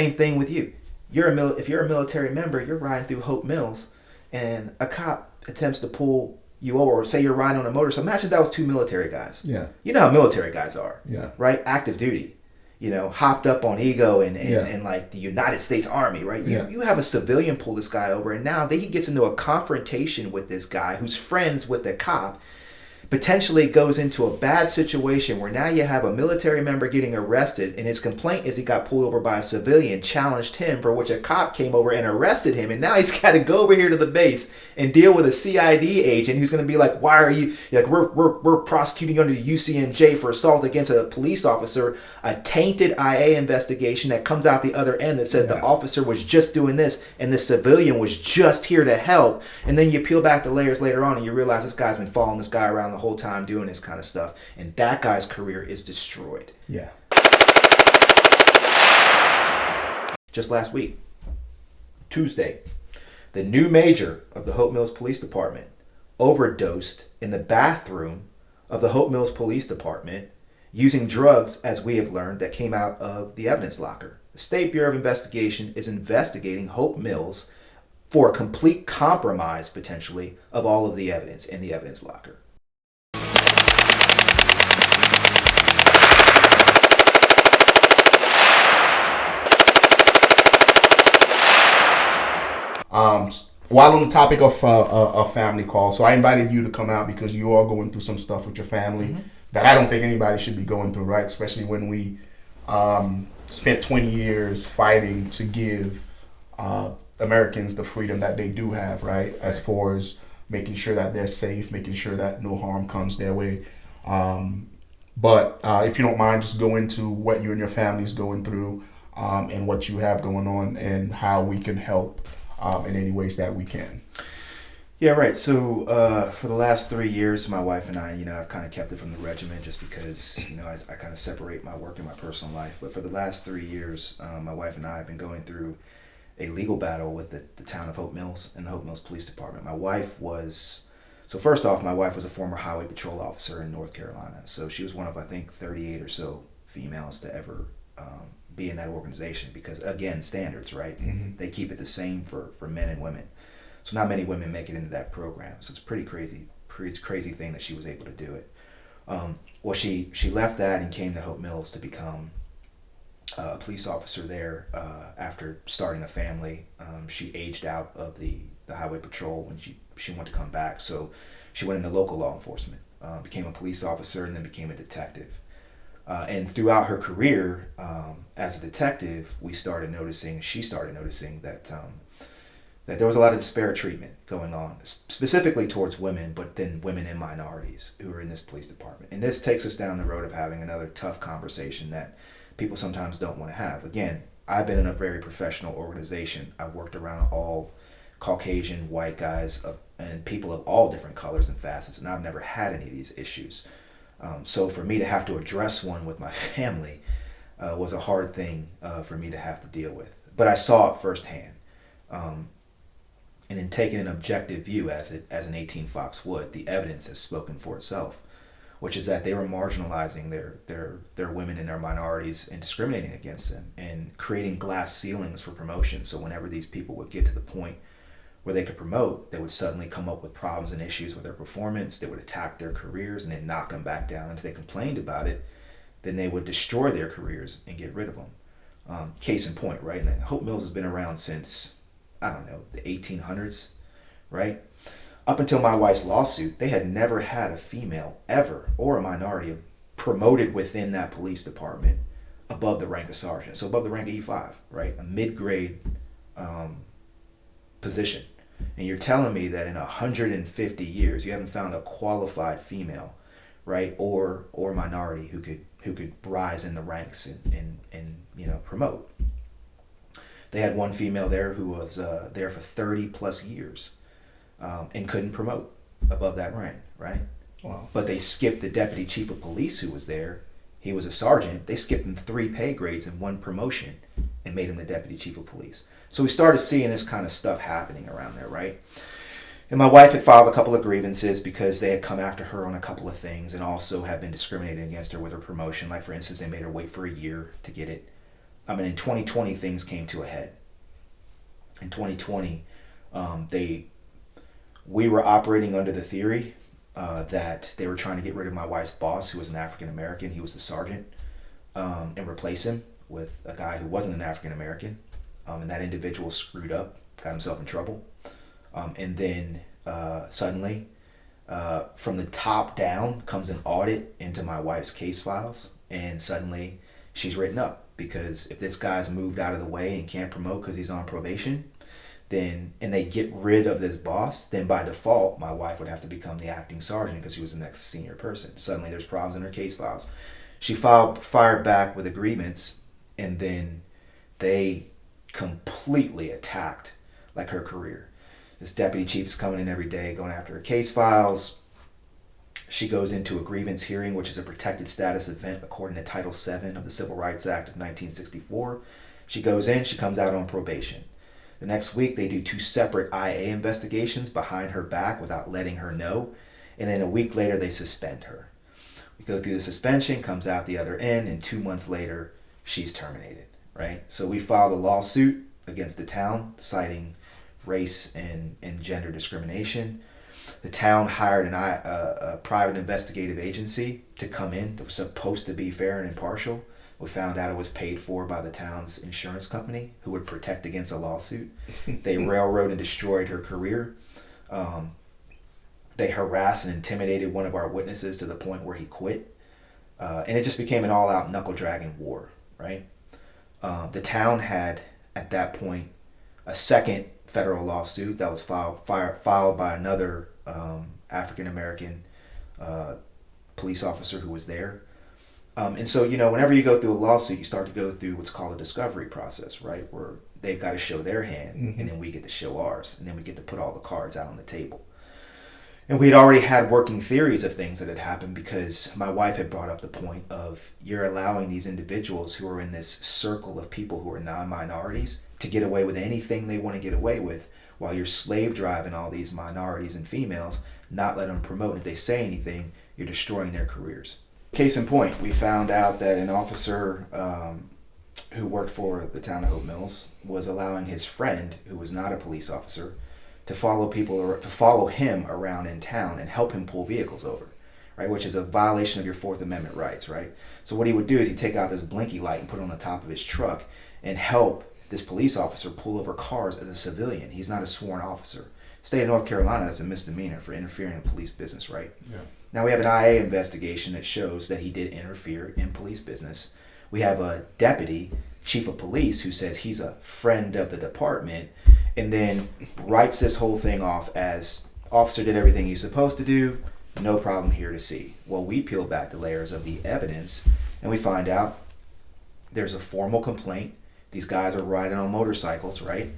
Same thing with you. If you're a military member, you're riding through Hope Mills, and a cop attempts to pull you over, or say you're riding on a motorcycle. Imagine that was two military guys. Yeah. You know how military guys are. Yeah. Right? Active duty. Hopped up on ego and like the United States Army, right? You have a civilian pull this guy over, and now he gets into a confrontation with this guy who's friends with the cop, potentially goes into a bad situation where now you have a military member getting arrested, and his complaint is he got pulled over by a civilian, challenged him, for which a cop came over and arrested him, and now he's got to go over here to the base and deal with a CID agent who's going to be like, why are you, like, we're prosecuting you under the UCMJ for assault against a police officer, a tainted IA investigation that comes out the other end that says the officer was just doing this and the civilian was just here to help. And then you peel back the layers later on and you realize this guy's been following this guy around the whole time doing this kind of stuff, and that guy's career is destroyed. Yeah. Just last week, Tuesday, the new major of the Hope Mills Police Department overdosed in the bathroom of the Hope Mills Police Department using drugs, as we have learned, that came out of the evidence locker. The State Bureau of Investigation is investigating Hope Mills for a complete compromise, potentially, of all of the evidence in the evidence locker. While on the topic of a family call, so I invited you to come out because you are going through some stuff with your family that I don't think anybody should be going through, right? Especially when we spent 20 years fighting to give Americans the freedom that they do have, right? As far as making sure that they're safe, making sure that no harm comes their way. But if you don't mind, just go into what you and your family is going through and what you have going on and how we can help in any ways that we can. Yeah, right. So for the last 3 years, my wife and I, I've kind of kept it from the regiment just because, I kind of separate my work and my personal life. But for the last 3 years, my wife and I have been going through a legal battle with the town of Hope Mills and the Hope Mills Police Department. First off, my wife was a former highway patrol officer in North Carolina. So she was one of, I think, 38 or so females to ever be in that organization because, again, standards, right? Mm-hmm. They keep it the same for men and women. So not many women make it into that program. So it's a pretty crazy thing that she was able to do it. She left that and came to Hope Mills to become a police officer there after starting a family. She aged out of the highway patrol when she wanted to come back. So she went into local law enforcement, became a police officer, and then became a detective. And throughout her career as a detective, she started noticing that there was a lot of disparate treatment going on, specifically towards women, but then women and minorities who were in this police department. And this takes us down the road of having another tough conversation that people sometimes don't want to have. Again, I've been in a very professional organization. I've worked around all Caucasian, white guys, and people of all different colors and facets, and I've never had any of these issues. So for me to have to address one with my family was a hard thing for me to have to deal with. But I saw it firsthand. And in taking an objective view as an 18 Fox would, the evidence has spoken for itself, which is that they were marginalizing their women and their minorities and discriminating against them and creating glass ceilings for promotion. So whenever these people would get to the point where they could promote, they would suddenly come up with problems and issues with their performance. They would attack their careers and then knock them back down. And if they complained about it, then they would destroy their careers and get rid of them. Case in point, right? And Hope Mills has been around since, the 1800s, right? Up until my wife's lawsuit, they had never had a female ever, or a minority, promoted within that police department above the rank of sergeant. So above the rank of E5, right? A mid-grade position. And you're telling me that in 150 years, you haven't found a qualified female, right? Or minority who could rise in the ranks and promote. They had one female there who was there for 30 plus years and couldn't promote above that rank, right? Wow. But they skipped the deputy chief of police who was there. He was a sergeant. They skipped him 3 pay grades and 1 promotion and made him the deputy chief of police. So we started seeing this kind of stuff happening around there, right? And my wife had filed a couple of grievances because they had come after her on a couple of things and also had been discriminating against her with her promotion. Like, for instance, they made her wait for a year to get it. in 2020, things came to a head. In 2020, we were operating under the theory that they were trying to get rid of my wife's boss, who was an African American. He was the sergeant, and replace him with a guy who wasn't an African American. And that individual screwed up, got himself in trouble. And then suddenly, from the top down, comes an audit into my wife's case files. And suddenly, she's written up. Because if this guy's moved out of the way and can't promote because he's on probation, then, and they get rid of this boss, then by default, my wife would have to become the acting sergeant because she was the next senior person. Suddenly there's problems in her case files. She fired back with agreements, and then they completely attacked like her career. This deputy chief is coming in every day, going after her case files. She goes into a grievance hearing, which is a protected status event according to Title VII of the Civil Rights Act of 1964. She goes in, she comes out on probation. The next week, they do 2 separate IA investigations behind her back without letting her know. And then a week later, they suspend her. We go through the suspension, comes out the other end, and 2 months later, she's terminated, right? So we filed a lawsuit against the town, citing race and gender discrimination. The town hired a private investigative agency to come in. It was supposed to be fair and impartial. We found out it was paid for by the town's insurance company, who would protect against a lawsuit. They railroaded and destroyed her career. They harassed and intimidated one of our witnesses to the point where he quit. And it just became an all-out knuckle-dragging war, right? The town had, at that point, a second federal lawsuit that was filed by another African-American police officer who was there. And so, whenever you go through a lawsuit, you start to go through what's called a discovery process, right? Where they've got to show their hand, and then we get to show ours, and then we get to put all the cards out on the table. And we had already had working theories of things that had happened because my wife had brought up the point of you're allowing these individuals who are in this circle of people who are non-minorities to get away with anything they want to get away with while you're slave driving all these minorities and females, not letting them promote. And if they say anything, you're destroying their careers. Case in point, we found out that an officer who worked for the town of Hope Mills was allowing his friend, who was not a police officer, to follow him around in town and help him pull vehicles over, right? Which is a violation of your Fourth Amendment rights, right? So what he would do is he'd take out this blinky light and put it on the top of his truck and help this police officer pull over cars as a civilian. He's not a sworn officer. State of North Carolina, that's a misdemeanor for interfering in police business, right? Yeah. Now we have an IA investigation that shows that he did interfere in police business. We have a deputy chief of police who says he's a friend of the department and then writes this whole thing off as officer did everything he's supposed to do, no problem here to see. Well, we peel back the layers of the evidence and we find out there's a formal complaint. These guys are riding on motorcycles, right?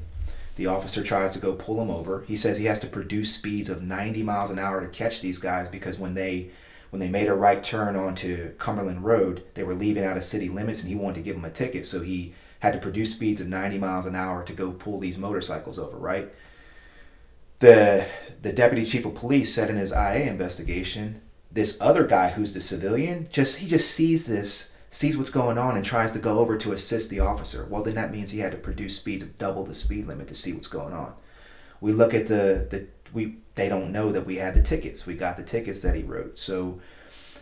The officer tries to go pull them over. He says he has to produce speeds of 90 miles an hour to catch these guys because when they made a right turn onto Cumberland Road, they were leaving out of city limits and he wanted to give them a ticket. So he had to produce speeds of 90 miles an hour to go pull these motorcycles over, right? The deputy chief of police said in his IA investigation, this other guy who's the civilian, he just sees what's going on and tries to go over to assist the officer. Well, then that means he had to produce speeds of double the speed limit to see what's going on. We look at they don't know that we had the tickets. We got the tickets that he wrote. So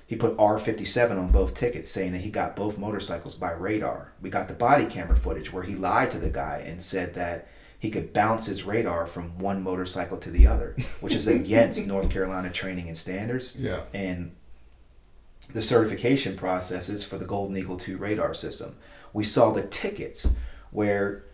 he put R57 on both tickets, saying that he got both motorcycles by radar. We got the body camera footage where he lied to the guy and said that he could bounce his radar from one motorcycle to the other, which is against North Carolina training and standards. Yeah. And the certification processes for the Golden Eagle 2 radar system. We saw the tickets where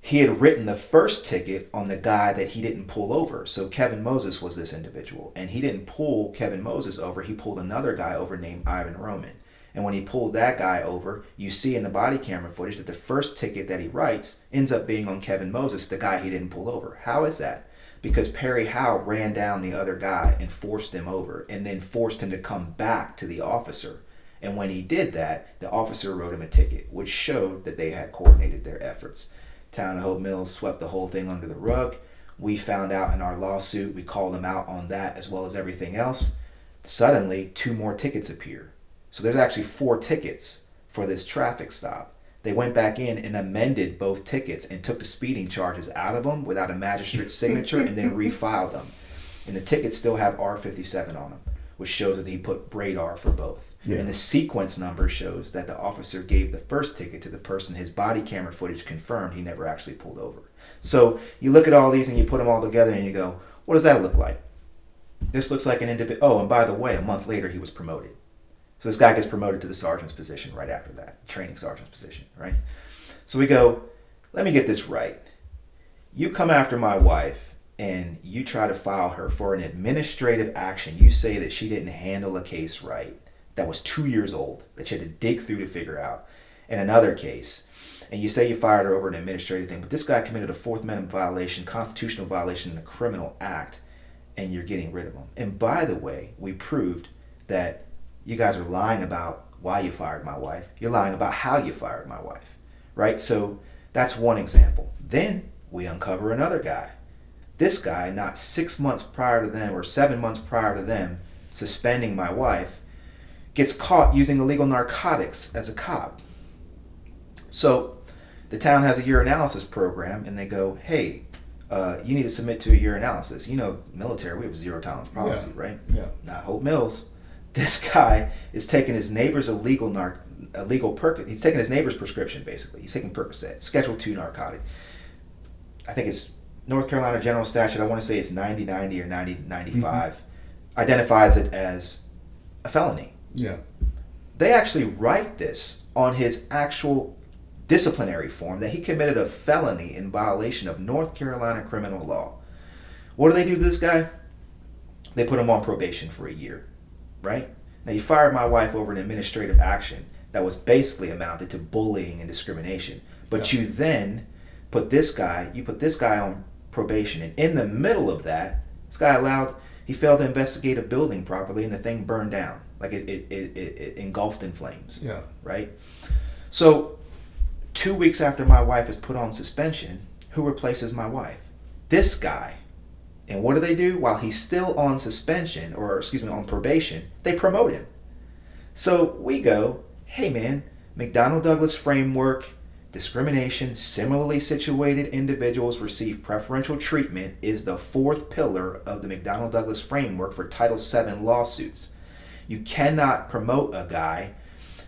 he had written the first ticket on the guy that he didn't pull over. So Kevin Moses was this individual, and he didn't pull Kevin Moses over. He pulled another guy over named Ivan Roman. And when he pulled that guy over, you see in the body camera footage that the first ticket that he writes ends up being on Kevin Moses, the guy he didn't pull over. How is that? Because Perry Howe ran down the other guy and forced him over and then forced him to come back to the officer. And when he did that, the officer wrote him a ticket, which showed that they had coordinated their efforts. Town of Hope Mills swept the whole thing under the rug. We found out in our lawsuit, we called them out on that as well as everything else. Suddenly, 2 more tickets appear. So there's actually 4 tickets for this traffic stop. They went back in and amended both tickets and took the speeding charges out of them without a magistrate's signature and then refiled them. And the tickets still have R57 on them, which shows that he put radar for both. Yeah. And the sequence number shows that the officer gave the first ticket to the person his body camera footage confirmed he never actually pulled over. So you look at all these and you put them all together and you go, what does that look like? This looks like an individual. Oh, and by the way, a month later he was promoted. So this guy gets promoted to the sergeant's position right after that, training sergeant's position, right? So we go, let me get this right. You come after my wife and you try to file her for an administrative action. You say that she didn't handle a case right, that was 2 years old, that you had to dig through to figure out. In another case, and you say you fired her over an administrative thing, but this guy committed a Fourth Amendment violation, constitutional violation, and a criminal act, and you're getting rid of him. And by the way, we proved that you guys are lying about why you fired my wife. You're lying about how you fired my wife, right? So that's one example. Then we uncover another guy. This guy, not 6 months prior to them or 7 months prior to them suspending my wife, gets caught using illegal narcotics as a cop. So the town has a urinalysis program, and they go, hey, you need to submit to a urinalysis. You know, military, we have a zero tolerance policy, right? Yeah. Not Hope Mills. This guy is taking his neighbor's he's taking his neighbor's prescription, basically. He's taking Percocet, Schedule 2 narcotic. I think it's North Carolina General Statute, I want to say it's 9090 or 9095, identifies it as a felony. Yeah. They actually write this on his actual disciplinary form that he committed a felony in violation of North Carolina criminal law. What do they do to this guy? They put him on probation for a year, right? Now, you fired my wife over an administrative action that was basically amounted to bullying and discrimination. But you then put this guy on probation, and in the middle of that, this guy he failed to investigate a building properly, and the thing burned down. Like it engulfed in flames. Yeah. Right? So 2 weeks after my wife is put on suspension, who replaces my wife? This guy. And what do? While he's still on suspension, on probation, they promote him. So we go, hey man, McDonnell-Douglas framework, discrimination, similarly situated individuals receive preferential treatment is the fourth pillar of the McDonnell-Douglas framework for Title VII lawsuits. You cannot promote a guy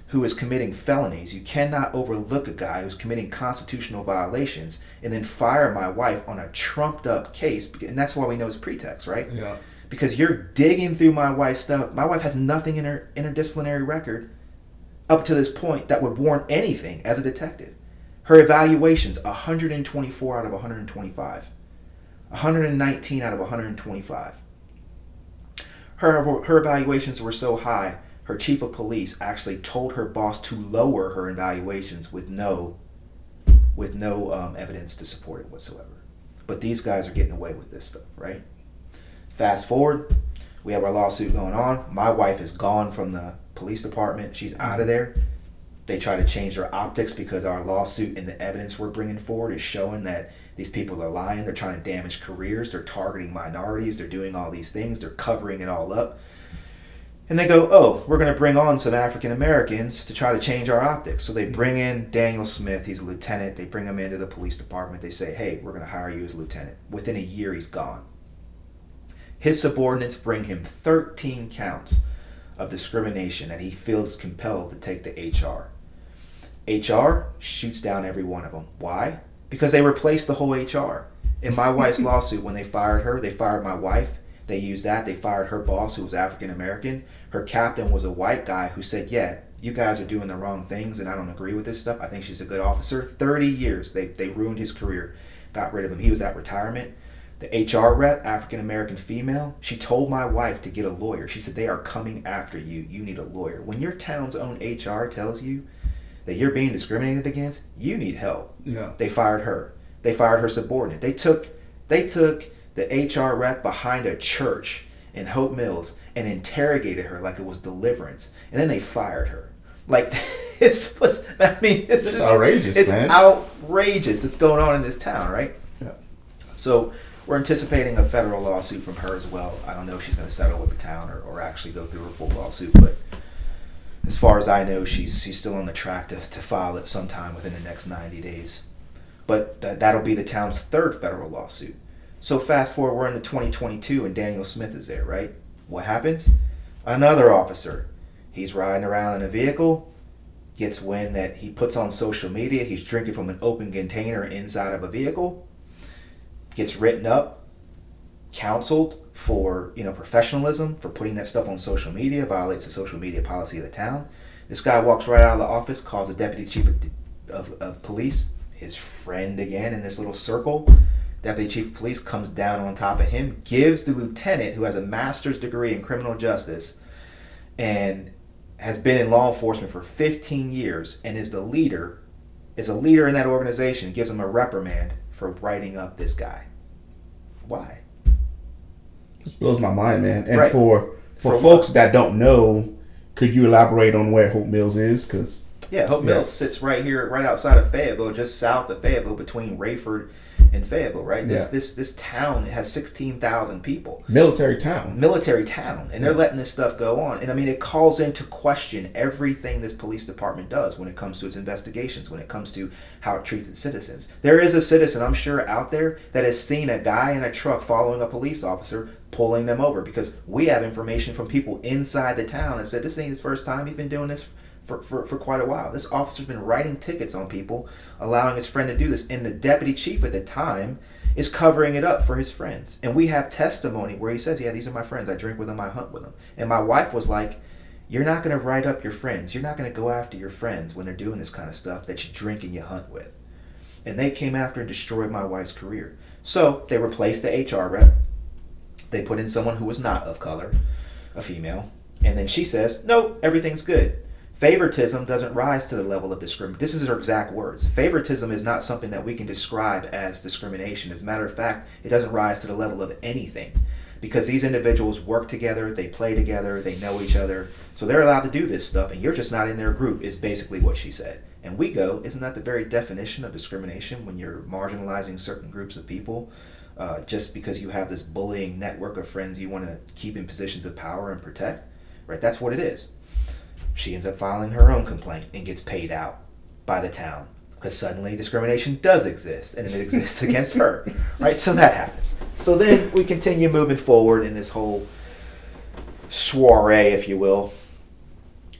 who is committing felonies. You cannot overlook a guy who's committing constitutional violations and then fire my wife on a trumped up case. And that's why we know it's pretext, right? Yeah. Because you're digging through my wife's stuff. My wife has nothing in her interdisciplinary record up to this point that would warrant anything as a detective. Her evaluations, 124 out of 125. 119 out of 125. Her evaluations were so high, her chief of police actually told her boss to lower her evaluations with no evidence to support it whatsoever. But these guys are getting away with this stuff, right? Fast forward, we have our lawsuit going on. My wife is gone from the police department. She's out of there. They try to change their optics because our lawsuit and the evidence we're bringing forward is showing that these people are lying. They're trying to damage careers. They're targeting minorities. They're doing all these things. They're covering it all up. And they go, oh, we're going to bring on some African Americans to try to change our optics. So they bring in Daniel Smith. He's a lieutenant. They bring him into the police department. They say, hey, we're going to hire you as a lieutenant. Within a year, he's gone. His subordinates bring him 13 counts of discrimination that he feels compelled to take to HR. HR shoots down every one of them. Why? Because they replaced the whole HR. In my wife's lawsuit, when they fired her, they fired my wife. They used that. They fired her boss, who was African American. Her captain was a white guy who said, yeah, you guys are doing the wrong things and I don't agree with this stuff. I think she's a good officer. 30 years. They ruined his career. Got rid of him. He was at retirement. The HR rep, African American female, she told my wife to get a lawyer. She said, they are coming after you. You need a lawyer. When your town's own HR tells you that you're being discriminated against, you need help. Yeah. They fired her. They fired her subordinate. They took the HR rep behind a church in Hope Mills and interrogated her like it was Deliverance. And then they fired her. Like, this is outrageous, it's man. It's outrageous. It's going on in this town, right? Yeah. So we're anticipating a federal lawsuit from her as well. I don't know if she's going to settle with the town or actually go through a full lawsuit, but As far as I know, she's still on the track to file it sometime within the next 90 days. But that'll be the town's third federal lawsuit. So fast forward, we're in the 2022 and Daniel Smith is there, right? What happens? Another officer. He's riding around in a vehicle, gets wind that he puts on social media, he's drinking from an open container inside of a vehicle, gets written up, counseled for professionalism, for putting that stuff on social media, violates the social media policy of the town. This guy walks right out of the office, calls the deputy chief of police, his friend again in this little circle. Deputy chief of police comes down on top of him, gives the lieutenant, who has a master's degree in criminal justice and has been in law enforcement for 15 years and is a leader in that organization, gives him a reprimand for writing up this guy. Why? This blows my mind, man. And right. for folks that don't know, could you elaborate on where Hope Mills is? Hope Mills sits right here, right outside of Fayetteville, just south of Fayetteville, between Rayford and Fayetteville, right? This town has 16,000 people. Military town. And they're letting this stuff go on. And I mean, it calls into question everything this police department does when it comes to its investigations, when it comes to how it treats its citizens. There is a citizen, I'm sure, out there that has seen a guy in a truck following a police officer, pulling them over, because we have information from people inside the town that said this ain't his first time. He's been doing this for quite a while. This officer's been writing tickets on people, allowing his friend to do this, and the deputy chief at the time is covering it up for his friends. And we have testimony where he says, yeah, these are my friends. I drink with them, I hunt with them. And my wife was like, you're not going to write up your friends. You're not going to go after your friends when they're doing this kind of stuff that you drink and you hunt with. And they came after and destroyed my wife's career. So they replaced the HR rep. They put in someone who was not of color, a female. And then she says, nope, everything's good. Favoritism doesn't rise to the level of discrimination. This is her exact words. Favoritism is not something that we can describe as discrimination. As a matter of fact, it doesn't rise to the level of anything, because these individuals work together, they play together, they know each other, so they're allowed to do this stuff, and you're just not in their group, is basically what she said. And we go, isn't that the very definition of discrimination, when you're marginalizing certain groups of people just because you have this bullying network of friends you want to keep in positions of power and protect? Right? That's what it is. She ends up filing her own complaint and gets paid out by the town, because suddenly discrimination does exist, and it exists against her. Right? So that happens. So then we continue moving forward in this whole soiree, if you will,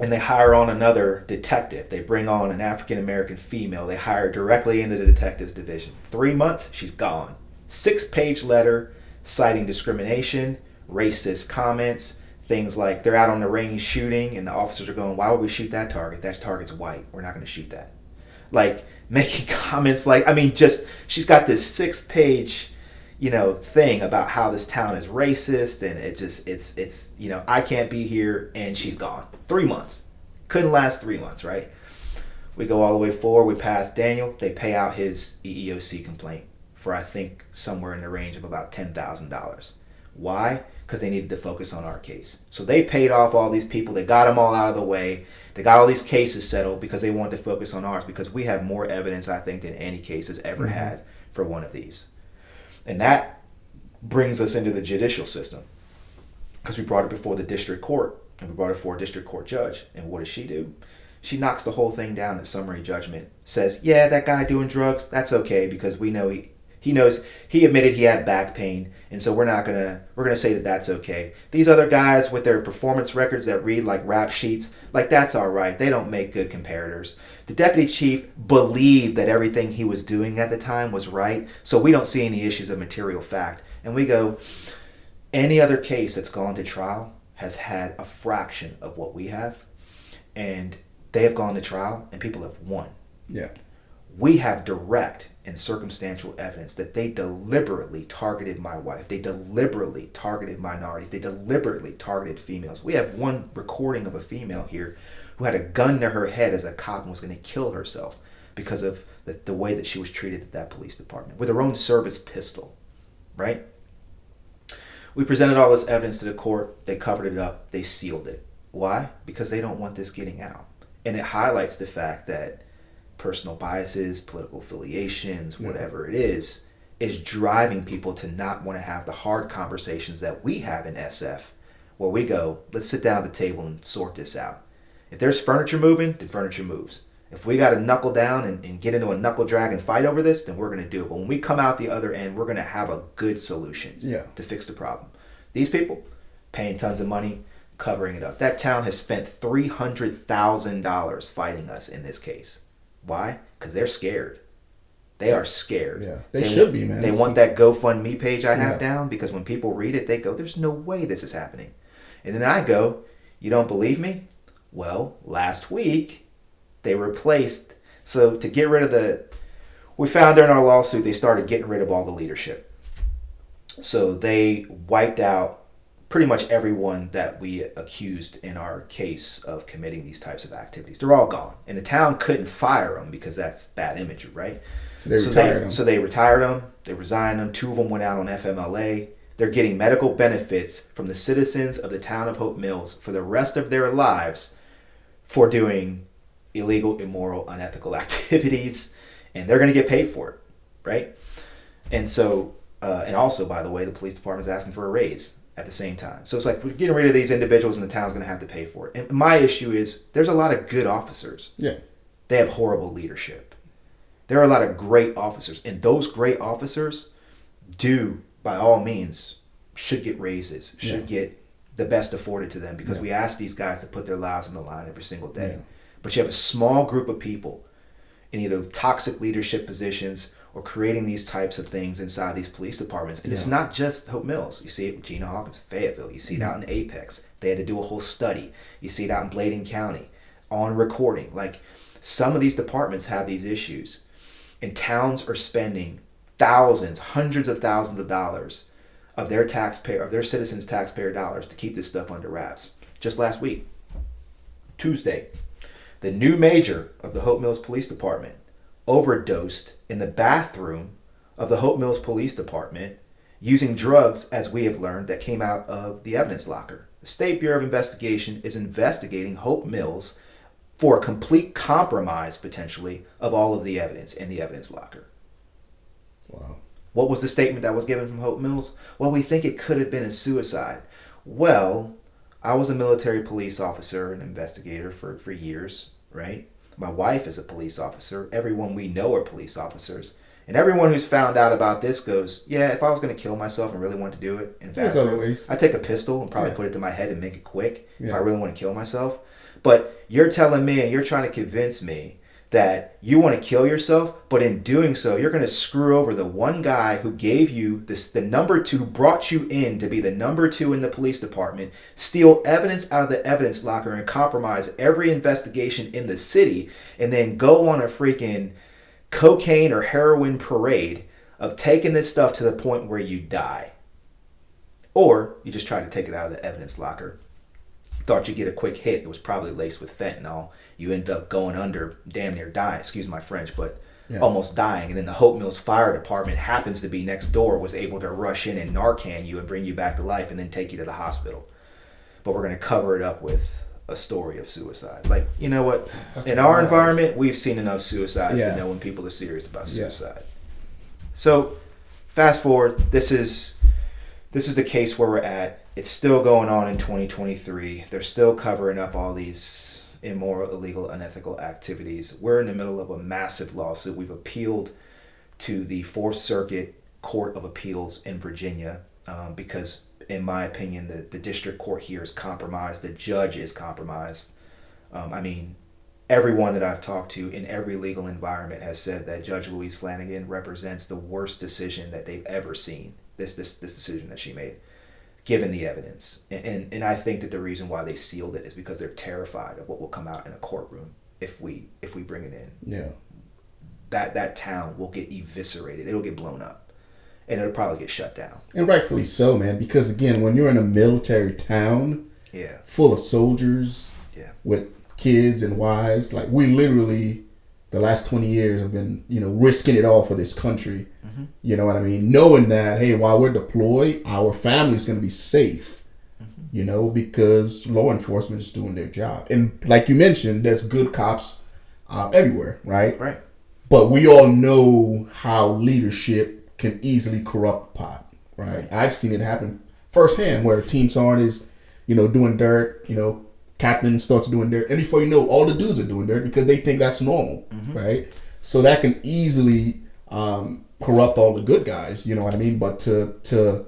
and they hire on another detective. They bring on an African-American female. They hire directly into the detectives division. 3 months, she's gone. 6-page letter citing discrimination, racist comments, things like they're out on the range shooting and the officers are going, why would we shoot that target? That target's white. We're not going to shoot that. Like, making comments like, I mean, just, she's got this 6-page, thing about how this town is racist, and it's I can't be here, and she's gone. 3 months. Couldn't last 3 months, right? We go all the way forward. We pass Daniel. They pay out his EEOC complaint for, I think, somewhere in the range of about $10,000. Why? Because they needed to focus on our case. So they paid off all these people. They got them all out of the way. They got all these cases settled because they wanted to focus on ours, because we have more evidence, I think, than any case has ever had for one of these. And that brings us into the judicial system, because we brought it before the district court, and we brought it before a district court judge. And what does she do? She knocks the whole thing down at summary judgment, says, yeah, that guy doing drugs, that's okay, because we know he knows, he admitted he had back pain, and so we're gonna say that that's okay. These other guys with their performance records that read like rap sheets, like, that's all right. They don't make good comparators. The deputy chief believed that everything he was doing at the time was right, so we don't see any issues of material fact. And we go, any other case that's gone to trial has had a fraction of what we have, and they have gone to trial and people have won. Yeah. We have direct and circumstantial evidence that they deliberately targeted my wife. They deliberately targeted minorities. They deliberately targeted females. We have one recording of a female here who had a gun to her head as a cop and was going to kill herself because of the way that she was treated at that police department, with her own service pistol, right? We presented all this evidence to the court. They covered it up. They sealed it. Why? Because they don't want this getting out. And it highlights the fact that personal biases, political affiliations, whatever it is driving people to not want to have the hard conversations that we have in SF, where we go, let's sit down at the table and sort this out. If there's furniture moving, then furniture moves. If we got to knuckle down and get into a knuckle drag and fight over this, then we're going to do it. But when we come out the other end, we're going to have a good solution to fix the problem. These people paying tons of money, covering it up. That town has spent $300,000 fighting us in this case. Why? Because they're scared. They are scared. Yeah, they should be, man. They want that GoFundMe page I have down, because when people read it, they go, there's no way this is happening. And then I go, you don't believe me? Well, last week, they replaced, so to get rid of we found during our lawsuit, they started getting rid of all the leadership. So they wiped out pretty much everyone that we accused in our case of committing these types of activities. They're all gone. And the town couldn't fire them because that's bad imagery, right? So they retired them. They resigned them. 2 of them went out on FMLA. They're getting medical benefits from the citizens of the town of Hope Mills for the rest of their lives for doing illegal, immoral, unethical activities. And they're going to get paid for it, right? And so, and also, by the way, the police department is asking for a raise at the same time. So it's like, we're getting rid of these individuals and the town's going to have to pay for it. And my issue is, there's a lot of good officers. Yeah. They have horrible leadership. There are a lot of great officers, and those great officers by all means, should get raises, should get the best afforded to them, because we ask these guys to put their lives on the line every single day. But you have a small group of people in either toxic leadership positions or creating these types of things inside these police departments. And it's not just Hope Mills. You see it with Gina Hawkins, Fayetteville. You see it out in Apex. They had to do a whole study. You see it out in Bladen County on recording. Like, some of these departments have these issues. And towns are spending thousands, hundreds of thousands of dollars of their citizens' taxpayer dollars to keep this stuff under wraps. Just last week, Tuesday, the new major of the Hope Mills Police Department overdosed in the bathroom of the Hope Mills Police Department using drugs, as we have learned, that came out of the evidence locker. The State Bureau of Investigation is investigating Hope Mills for a complete compromise, potentially, of all of the evidence in the evidence locker. Wow. What was the statement that was given from Hope Mills? Well, we think it could have been a suicide. Well, I was a military police officer and investigator for years, right? My wife is a police officer. Everyone we know are police officers. And everyone who's found out about this goes, yeah, if I was going to kill myself and really want to do it, I'd take a pistol and probably put it to my head and make it quick if I really want to kill myself. But you're telling me and you're trying to convince me that you want to kill yourself, but in doing so, you're going to screw over the one guy who gave you the number 2, who brought you in to be the number 2 in the police department, steal evidence out of the evidence locker and compromise every investigation in the city, and then go on a freaking cocaine or heroin parade of taking this stuff to the point where you die. Or you just try to take it out of the evidence locker. Thought you'd get a quick hit. It was probably laced with fentanyl. You ended up going under, damn near dying, excuse my French, but almost dying. And then the Hope Mills Fire Department happens to be next door, was able to rush in and Narcan you and bring you back to life and then take you to the hospital. But we're going to cover it up with a story of suicide. Like, you know what? In our environment, we've seen enough suicides to know when people are serious about suicide. So, fast forward, this is the case where we're at. It's still going on in 2023. They're still covering up all these immoral, illegal, unethical activities. We're in the middle of a massive lawsuit. We've appealed to the 4th Circuit Court of Appeals in Virginia because, in my opinion, the district court here is compromised. The judge is compromised. I mean, everyone that I've talked to in every legal environment has said that Judge Louise Flanagan represents the worst decision that they've ever seen. This decision that she made, given the evidence. And I think that the reason why they sealed it is because they're terrified of what will come out in a courtroom if we bring it in. Yeah. That town will get eviscerated. It'll get blown up. And it'll probably get shut down. And rightfully so, man. Because again, when you're in a military town full of soldiers with kids and wives, like, we literally, the last 20 years have been, risking it all for this country. Mm-hmm. You know what I mean? Knowing that, hey, while we're deployed, our family's going to be safe, because law enforcement is doing their job. And like you mentioned, there's good cops everywhere, right? Right. But we all know how leadership can easily corrupt pot, right? I've seen it happen firsthand where Team Sergeant is, doing dirt, captain starts doing dirt, and before you know, all the dudes are doing dirt because they think that's normal, right? So that can easily corrupt all the good guys. You know what I mean? But to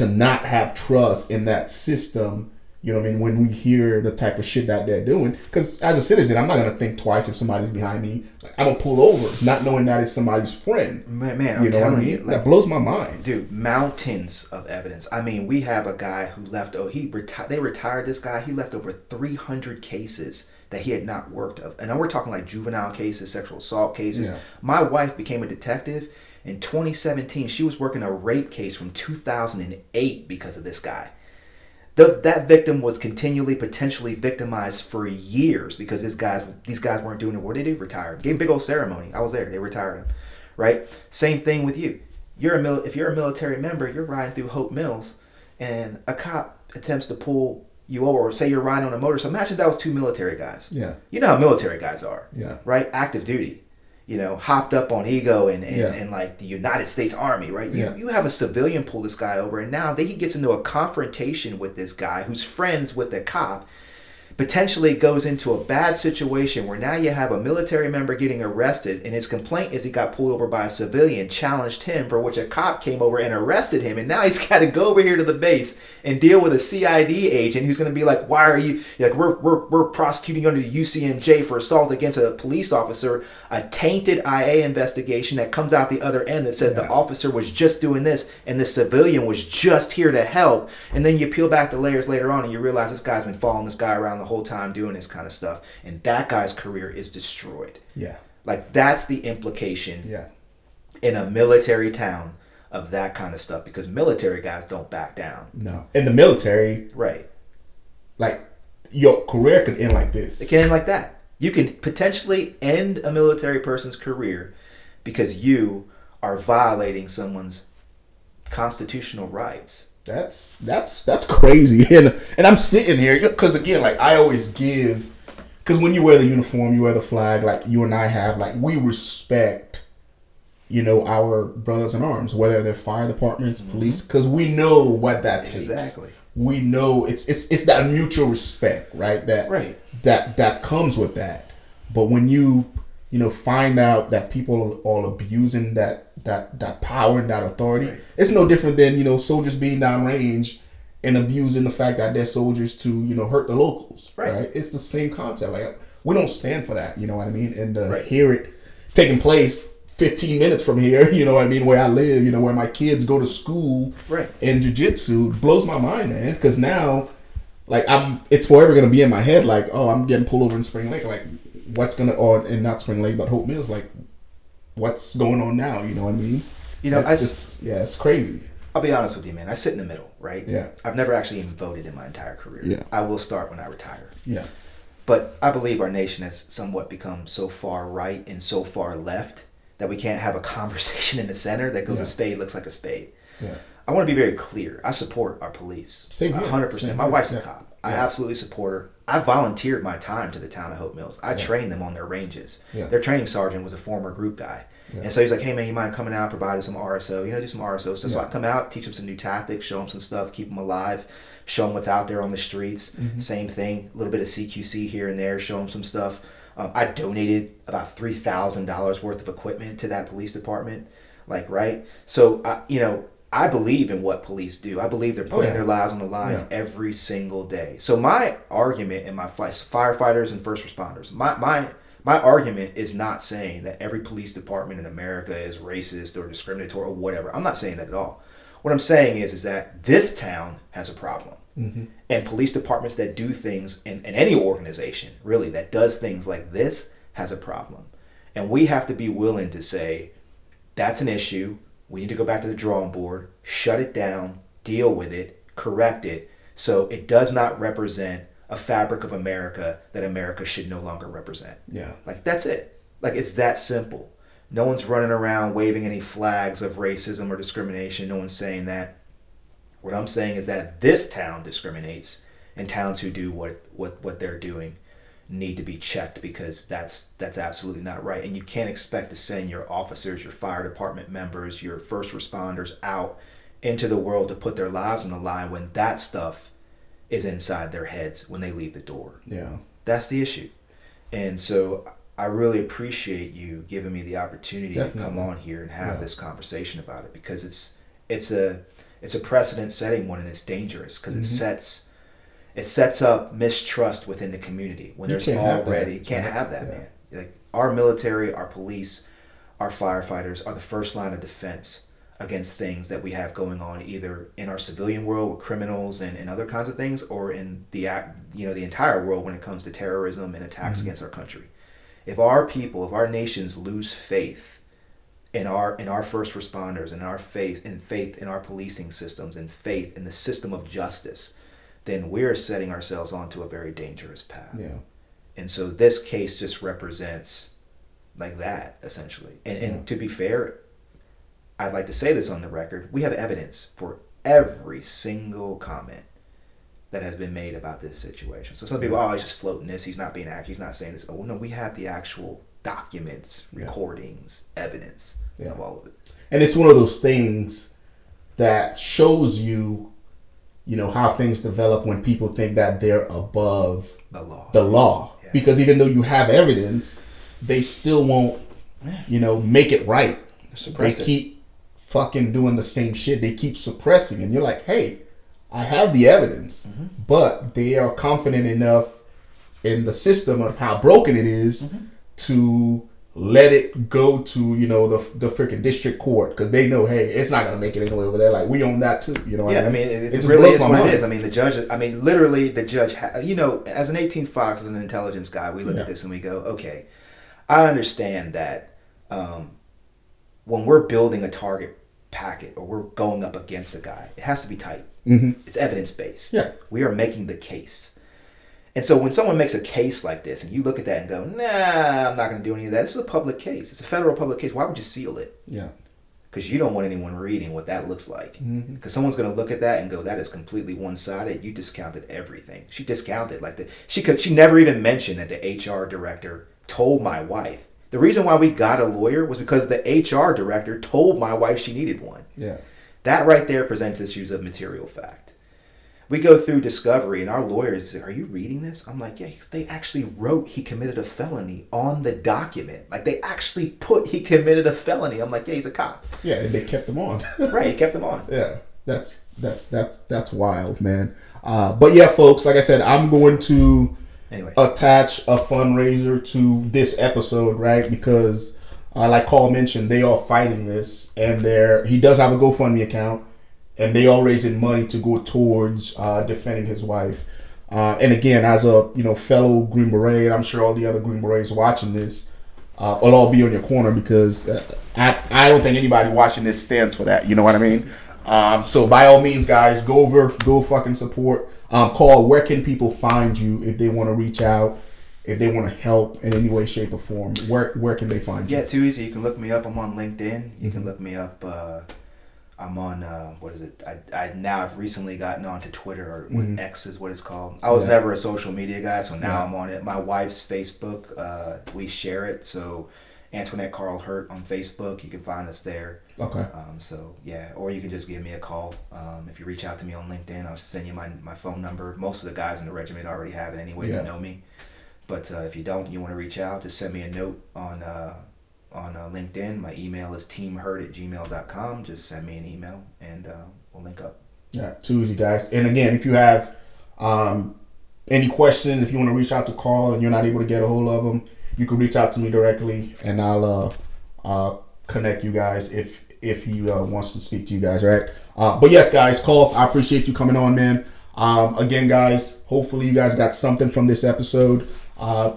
not have trust in that system. You know what I mean? When we hear the type of shit that they're doing, because as a citizen, I'm not gonna think twice if somebody's behind me. Like, I'm gonna pull over, not knowing that it's somebody's friend. Man, I'm telling you, like, that blows my mind, dude. Mountains of evidence. I mean, we have a guy who left. They retired this guy. He left over 300 cases that he had not worked of, and now we're talking like juvenile cases, sexual assault cases. Yeah. My wife became a detective in 2017. She was working a rape case from 2008 because of this guy. That victim was continually potentially victimized for years because these guys weren't doing it. What did they do? Retired. Gave a big old ceremony. I was there. They retired him. Right? Same thing with you. If you're a military member, you're riding through Hope Mills and a cop attempts to pull you over, or say you're riding on a motorcycle. Imagine that was two military guys. Yeah. You know how military guys are. Yeah. Right? Active duty. You know, hopped up on ego and like the United States Army, right? You have a civilian pull this guy over, and now he gets into a confrontation with this guy who's friends with the cop, potentially goes into a bad situation where now you have a military member getting arrested, and his complaint is he got pulled over by a civilian, challenged him, for which a cop came over and arrested him, and now he's got to go over here to the base and deal with a CID agent who's going to be like, why are you, like, we're prosecuting under the UCMJ for assault against a police officer, a tainted IA investigation that comes out the other end that says the officer was just doing this and the civilian was just here to help, and then you peel back the layers later on and you realize this guy's been following this guy around the whole time doing this kind of stuff, and that guy's career is destroyed. Yeah. Like, that's the implication in a military town of that kind of stuff, because military guys don't back down. No. In the military, right, like, your career could end like this. It can end like that. You can potentially end a military person's career because you are violating someone's constitutional rights. That's crazy, and I'm sitting here because, again, like, I always give, because when you wear the uniform, you wear the flag, like you and I have, like, we respect, you know, our brothers in arms, whether they're fire departments, police, because we know what that takes. Exactly. We know it's that mutual respect, right? That comes with that. But when you find out that people are all abusing that power and that authority, it's no different than, soldiers being downrange and abusing the fact that they're soldiers to, hurt the locals, right? It's the same concept. Like, we don't stand for that, you know what I mean? And hear it taking place 15 minutes from here, you know what I mean, where I live, where my kids go to school in jiu-jitsu, blows my mind, man, because now, like, it's forever going to be in my head, like, oh, I'm getting pulled over in Spring Lake, like, what's going to, or in not Spring Lake, but Hope Mills, like, what's going on now, you know what I mean? It's crazy. I'll be honest with you, man, I sit in the middle, right? Yeah. I've never actually even voted in my entire career. Yeah. I will start when I retire. Yeah. But I believe our nation has somewhat become so far right and so far left that we can't have a conversation in the center that goes a spade looks like a spade. Yeah. I want to be very clear. I support our police. Same here. 100%. My wife's a cop. I absolutely support her. I volunteered my time to the town of Hope Mills. I trained them on their ranges. Yeah. Their training sergeant was a former group guy. Yeah. And so he's like, hey, man, you mind coming out, providing some RSO, do some RSO stuff. So I come out, teach them some new tactics, show them some stuff, keep them alive, show them what's out there on the streets. Mm-hmm. Same thing, a little bit of CQC here and there, show them some stuff. I donated about $3,000 worth of equipment to that police department. So, I believe in what police do. I believe they're putting their lives on the line every single day. So my argument in my firefighters and first responders, my argument is not saying that every police department in America is racist or discriminatory or whatever. I'm not saying that at all. What I'm saying is that this town has a problem. Mm-hmm. And police departments that do things in any organization, really, that does things like this has a problem. And we have to be willing to say, that's an issue. We need to go back to the drawing board, shut it down, deal with it, correct it, so it does not represent a fabric of America that America should no longer represent. Yeah. Like, that's it. Like, it's that simple. No one's running around waving any flags of racism or discrimination. No one's saying that. What I'm saying is that this town discriminates, and towns who do what they're doing need to be checked, because that's absolutely not right. And you can't expect to send your officers, your fire department members, your first responders out into the world to put their lives on the line when that stuff is inside their heads when they leave the door. Yeah. That's the issue. And so I really appreciate you giving me the opportunity to come on here and have this conversation about it, because it's a precedent setting one, and it's dangerous because it sets up mistrust within the community when there's already you can't have that, man. Like, our military, our police, our firefighters are the first line of defense against things that we have going on, either in our civilian world with criminals and other kinds of things, or in the entire world when it comes to terrorism and attacks against our country. If our people, if our nations lose faith in our first responders, and our faith in our policing systems, and faith in the system of justice, then we're setting ourselves onto a very dangerous path. Yeah. And so this case just represents like that, essentially. And to be fair, I'd like to say this on the record, we have evidence for every single comment that has been made about this situation. So some people, he's just floating this, he's not being accurate, he's not saying this. Oh, no, we have the actual documents, recordings, evidence of all of it. And it's one of those things that shows you, how things develop when people think that they're above the law. Yeah. Because even though you have evidence, they still won't, make it right. They keep fucking doing the same shit. They keep suppressing, and you're like, hey, I have the evidence, but they are confident enough in the system of how broken it is to let it go to, the freaking district court, because they know, hey, it's not going to make it anywhere over there. Like, we own that too. I mean, it really is what it is. I mean, the judge, literally the judge, as an 18 Fox, as an intelligence guy, we look at this and we go, okay, I understand that when we're building a target packet or we're going up against a guy, it has to be tight. It's evidence-based. Yeah. We are making the case. And so when someone makes a case like this and you look at that and go, nah, I'm not going to do any of that. This is a public case. It's a federal public case. Why would you seal it? Yeah. Because you don't want anyone reading what that looks like. Because someone's going to look at that and go, that is completely one-sided. You discounted everything. She discounted. She never even mentioned that the HR director told my wife. The reason why we got a lawyer was because the HR director told my wife she needed one. Yeah. That right there presents issues of material fact. We go through discovery and our lawyers say, are you reading this? I'm like, yeah, they actually wrote he committed a felony on the document. Like, they actually put he committed a felony. I'm like, yeah, he's a cop. Yeah, and they kept him on. Right, he kept him on. Yeah, that's wild, man. But yeah, folks, like I said, I'm going to attach a fundraiser to this episode, right? Because like Carl mentioned, they are fighting this, and he does have a GoFundMe account, and they are raising money to go towards defending his wife. And again, as a fellow Green Beret, I'm sure all the other Green Berets watching this will all be on your corner, because I don't think anybody watching this stands for that. You know what I mean? So by all means, guys, go fucking support. Carl, where can people find you if they want to reach out, if they want to help in any way, shape, or form? Where can they find you? Yeah, too easy. You can look me up. I'm on LinkedIn. You can look me up. I'm on, what is it? I've recently gotten onto Twitter, or X is what it's called. I was never a social media guy, so now I'm on it. My wife's Facebook, we share it. So Antoinette Carl Hurtt on Facebook, you can find us there. Okay. So yeah, or you can just give me a call. If you reach out to me on LinkedIn, I'll send you my phone number. Most of the guys in the regiment already have it anyway. You know me. But if you don't, you want to reach out, just send me a note on LinkedIn. My email is teamhurt@gmail.com. Just send me an email and we'll link up. Yeah, too easy, guys. And again, if you have any questions, if you want to reach out to Carl and you're not able to get a hold of him, you can reach out to me directly, and I'll connect you guys if he wants to speak to you guys, right? But yes, guys, Carl, I appreciate you coming on, man. Again, guys, hopefully you guys got something from this episode.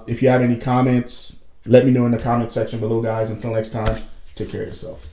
If you have any comments, let me know in the comment section below, guys. Until next time, take care of yourself.